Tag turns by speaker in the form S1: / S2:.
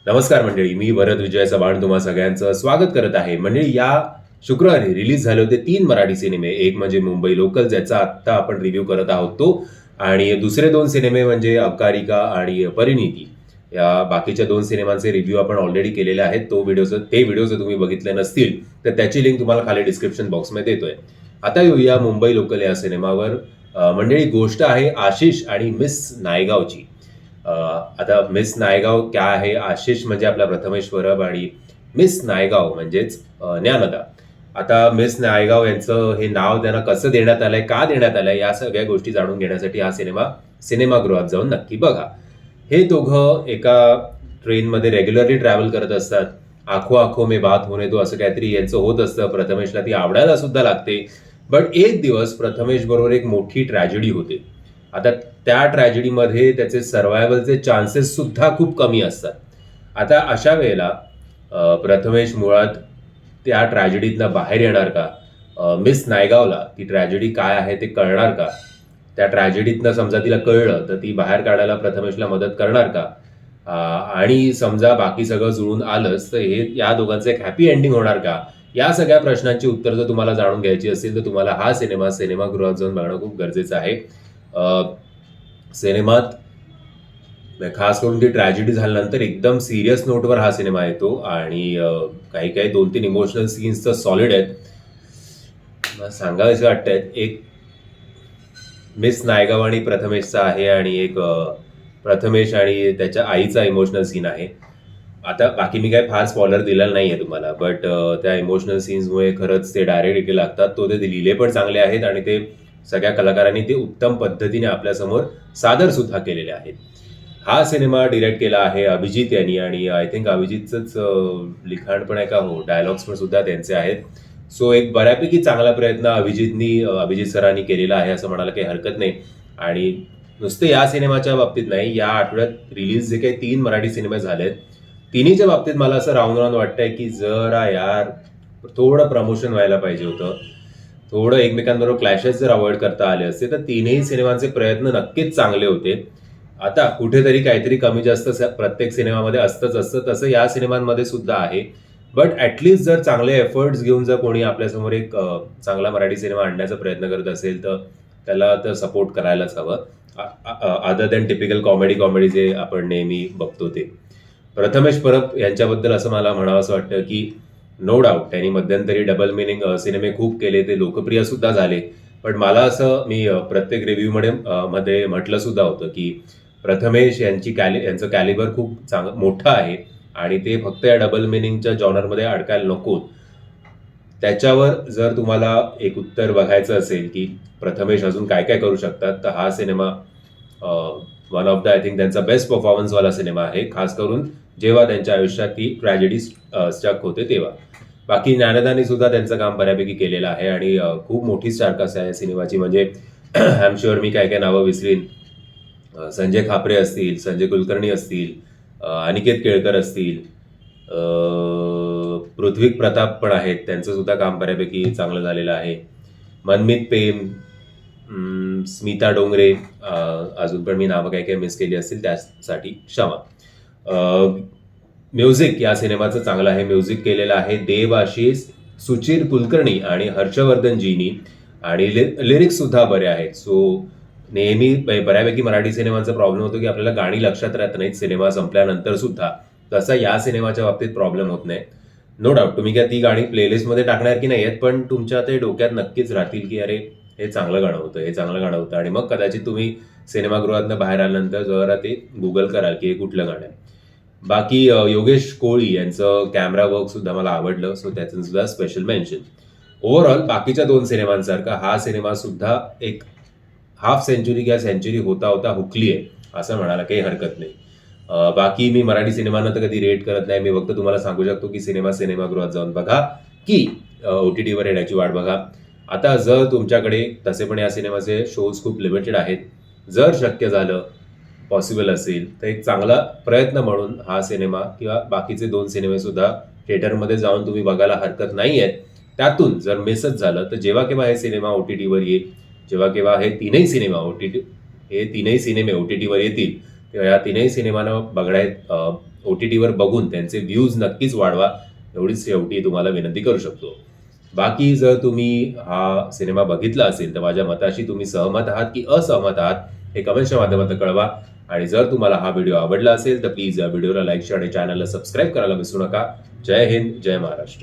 S1: नमस्कार मंडळी, मी भरत विजय चव्हाण तुम्हा सगळ्यांचं स्वागत करत आहे. मंडळी, या शुक्रवारी रिलीज झाले होते 3 मराठी सिनेमे. एक म्हणजे मुंबई लोकल, ज्याचा आत्ता आपण रिव्ह्यू करत आहोत तो, आणि दुसरे 2 सिनेमे म्हणजे अबकारिका आणि परिणीती. या बाकीच्या 2 सिनेमांचे रिव्ह्यू आपण ऑलरेडी केलेले आहेत. ते व्हिडिओ जर तुम्ही बघितले नसतील तर त्याची लिंक तुम्हाला खाली डिस्क्रिप्शन बॉक्समध्ये देतोय. आता येऊया मुंबई लोकल या सिनेमावर. मंडळी, गोष्ट आहे आशिष आणि मिस नायगावची. आता मिस नायगाव क्या आहे, आशिष म्हणजे आपला प्रथमेश परब आणि मिस नायगाव म्हणजेच ज्ञानदा. आता मिस नायगाव यांचं हे नाव त्यांना कसं देण्यात आलंय, का देण्यात आलंय, या सगळ्या गोष्टी जाणून घेण्यासाठी हा सिनेमा सिनेमागृहात जाऊन नक्की बघा. हे दोघं एका ट्रेनमध्ये रेग्युलरली ट्रॅव्हल करत असतात. आखो आखो में बात होणे दो असं काहीतरी यांचं होत असतं. प्रथमेशला ती आवडायला सुद्धा लागते. बट एक दिवस प्रथमेश बरोबर एक मोठी ट्रॅजेडी होते. आता त्या ट्रॅजेडीमध्ये त्याचे सर्व्हायव्हलचे चान्सेस सुद्धा खूप कमी असतात. आता अशा वेळेला प्रथमेश मुळात त्या ट्रॅजेडीतनं बाहेर येणार का? मिस नायगावला ती ट्रॅजेडी काय आहे ते कळणार का? त्या ट्रॅजेडीतनं समजा तिला कळलं तर ती बाहेर काढायला प्रथमेशला मदत करणार का? आणि समजा बाकी सगळं जुळून आलंच तर हे या दोघांचं एक हॅपी एंडिंग होणार का? या सगळ्या प्रश्नांची उत्तर जर तुम्हाला जाणून घ्यायची असेल तर तुम्हाला हा सिनेमा सिनेमागृहात जाऊन बघणं खूप गरजेचं आहे. सिनेमात खास करून ती ट्रॅजेडी झाल्यानंतर एकदम सिरियस नोटवर हा सिनेमा येतो आणि काही काही 2-3 इमोशनल सीन्स तर सॉलिड आहेत. मला सांगावेसे वाटतंय, एक मिस नायगाव आणि प्रथमेशचा आहे आणि एक प्रथमेश आणि त्याच्या आईचा इमोशनल सीन आहे. आता बाकी मी काय फार स्पॉइलर दिलेला नाहीये तुम्हाला, बट त्या इमोशनल सीन्समुळे खरंच ते डायरेक्ट इथे लागतात. ते लिहिले पण चांगले आहेत आणि ते सगळ्या कलाकारांनी ते उत्तम पद्धतीने आपल्यासमोर सादर सुद्धा केलेले आहेत. हा सिनेमा डिरेक्ट केला आहे अभिजित यांनी आणि आय थिंक अभिजितचंच लिखाण पण आहे का, हो, डायलॉग्स पण सुद्धा त्यांचे आहेत. सो एक बऱ्यापैकी चांगला प्रयत्न अभिजित सरांनी केलेला आहे असं म्हणायला काही हरकत नाही. आणि नुसते या सिनेमाच्या बाबतीत नाही, या आठवड्यात रिलीज जे काही 3 मराठी सिनेमे झालेत, तिन्हीच्या बाबतीत मला असं राहून राहून वाटतंय की जरा यार थोडं प्रमोशन व्हायला पाहिजे होतं. थोडं एकमेकांबरोबर क्लॅशेस जर अवॉइड करता आले असते तर तिन्ही सिनेमांचे प्रयत्न नक्कीच चांगले होते. आता कुठेतरी काहीतरी कमी जास्त प्रत्येक सिनेमामध्ये असतं, तसं या सिनेमांमध्ये सुद्धा आहे. बट ॲटलिस्ट जर चांगले एफर्ट्स घेऊन जर कोणी आपल्यासमोर एक चांगला मराठी सिनेमा आणण्याचा प्रयत्न करत असेल तर त्याला तर सपोर्ट करायलाच हवं. अदर दॅन टिपिकल कॉमेडी जे आपण नेहमी बघतो ते. प्रथमेश परब यांच्याबद्दल असं मला म्हणावंसं वाटतं की नो डाऊट त्यांनी मध्यंतरी डबल मिनिंग सिनेमे खूप केले, ते लोकप्रिय सुद्धा झाले. पण मला असं मी प्रत्येक मध्ये म्हटलं सुद्धा होतं की प्रथमेश यांचं कॅलिबर खूप मोठं आहे आणि ते फक्त या डबल मिनिंगच्या जॉनरमध्ये अडकायला नकोत. त्याच्यावर जर तुम्हाला एक उत्तर बघायचं असेल की प्रथमेश अजून काय काय करू शकतात, तर हा cinema one of the I think त्यांचा बेस्ट परफॉर्मन्सवाला सिनेमा आहे, खास करून जेव्हा त्यांच्या आयुष्यात ती ट्रॅजेडी स्टक होते तेव्हा. बाकी ज्ञानदानी सुद्धा त्यांचं काम बऱ्यापैकी केलेलं आहे आणि खूप मोठी स्टारकास्ट आहे सिनेमाची. म्हणजे आय एम शुअर मी काय काय नावं विसरीन. संजय खापरे असतील, संजय कुलकर्णी असतील, अनिकेत केळकर असतील, पृथ्वी प्रताप पण आहेत, त्यांचं सुद्धा काम बऱ्यापैकी चांगलं झालेलं आहे. मनमीत प्रेम, स्मिता डोंगरे, अजून पण मी नावं काय काय मिस केली असतील त्यासाठी क्षमा. म्युझिक या सिनेमाचं चांगलं आहे. म्युझिक केलेलं आहे देवाशिष, सुचिर कुलकर्णी आणि हर्षवर्धन जीनी, आणि लिरिक्स सुद्धा बरे आहेत. सो नेहमी बऱ्यापैकी मराठी सिनेमांचा प्रॉब्लेम होतो की आपल्याला गाणी लक्षात राहत नाहीत सिनेमा संपल्यानंतर सुद्धा. तसा या सिनेमाच्या बाबतीत प्रॉब्लेम होत नाही. नो डाऊट तुम्ही काय ती गाणी प्लेलिस्टमध्ये टाकणार की नाही आहेत, पण तुमच्या ते डोक्यात नक्कीच राहतील की अरे हे चांगलं गाणं होतं, हे चांगलं गाणं होतं. आणि मग कदाचित तुम्ही सिनेमागृहातनं बाहेर आल्यानंतर जरा ते गुगल कराल की हे कुठलं गाणं आहे. बाकी योगेश कोळी यांचं कॅमेरा वर्क सुद्धा मला आवडलं, सो त्याचं सुद्धा स्पेशल मेन्शन. ओव्हरऑल बाकीच्या 2 सिनेमांसारखा हा सिनेमा सुद्धा एक हाफ सेंचुरी किंवा सेंचुरी होता होता हुकली आहे असं म्हणायला काही हरकत नाही. बाकी मी मराठी सिनेमांना तर कधी रेट करत नाही. मी फक्त तुम्हाला सांगू शकतो की सिनेमागृहात जाऊन बघा की OTTवर येण्याची वाट बघा. आता जर तुमच्याकडे तसे पण या सिनेमाचे शोज खूप लिमिटेड आहेत, जर शक्य झालं, पॉसिबल असेल तर एक चांगला प्रयत्न म्हणून हा सिनेमा किंवा बाकीचे 2 सिनेमे सुद्धा थिएटरमध्ये जाऊन तुम्ही बघायला हरकत नाही आहेत. त्यातून जर मिसच झालं तर जेव्हा केव्हा हे सिनेमा OTTवर येईल, जेव्हा केव्हा हे तीनही सिनेमे OTTवर येतील तेव्हा या तीनही सिनेमानं OTTवर बघून त्यांचे व्ह्यूज नक्कीच वाढवा, एवढीच शेवटी तुम्हाला विनंती करू शकतो. बाकी जर तुम्ही हा सिनेमा बघितला असेल तर माझ्या मताशी तुम्ही सहमत आहात की असहमत आहात हे कमेंटच्या माध्यमातून कळवा. आणि जर तुम्हाला हा व्हिडिओ आवडला असेल तर प्लीज या व्हिडिओला लाईक, शेअर आणि चॅनलला सबस्क्राईब करायला विसरू नका. जय हिंद, जय महाराष्ट्र.